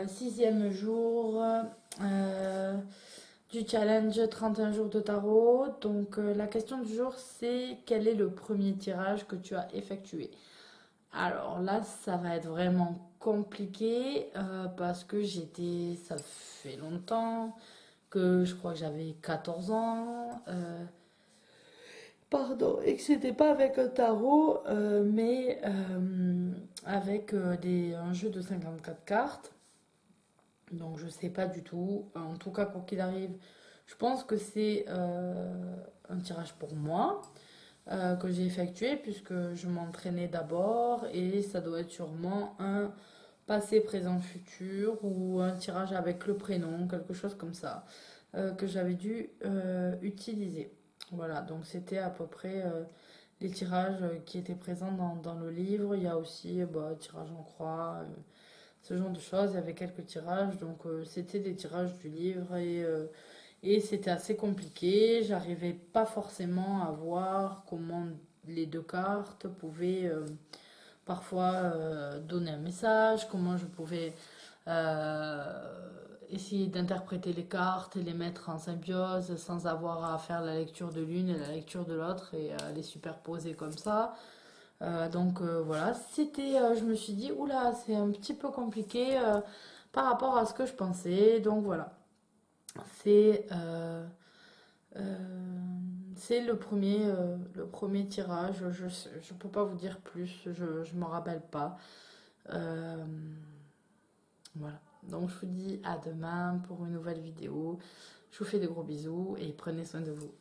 6e jour du challenge 31 jours de tarot. Donc la question du jour c'est quel est le premier tirage que tu as effectué? Alors là ça va être vraiment compliqué parce que ça fait longtemps que je crois que j'avais 14 ans. Pardon, et que c'était pas avec un tarot, mais avec un jeu de 54 cartes. Donc je sais pas du tout. En tout cas, quoi qu'il arrive, je pense que c'est un tirage pour moi que j'ai effectué puisque je m'entraînais d'abord et ça doit être sûrement un passé, présent, futur ou un tirage avec le prénom, quelque chose comme ça, que j'avais dû utiliser. Voilà, donc c'était à peu près les tirages qui étaient présents dans le livre. Il y a aussi tirage en croix, ce genre de choses. Il y avait quelques tirages, donc c'était des tirages du livre et c'était assez compliqué. J'arrivais pas forcément à voir comment les deux cartes pouvaient parfois donner un message, comment je pouvais essayer d'interpréter les cartes et les mettre en symbiose sans avoir à faire la lecture de l'une et la lecture de l'autre et les superposer comme ça. Voilà, je me suis dit, oula, c'est un petit peu compliqué par rapport à ce que je pensais. Donc voilà, c'est euh, euh, c'est le premier tirage. Je peux pas vous dire plus, je me rappelle pas. Euh, voilà. Donc je vous dis à demain pour une nouvelle vidéo. Je vous fais de gros bisous et prenez soin de vous.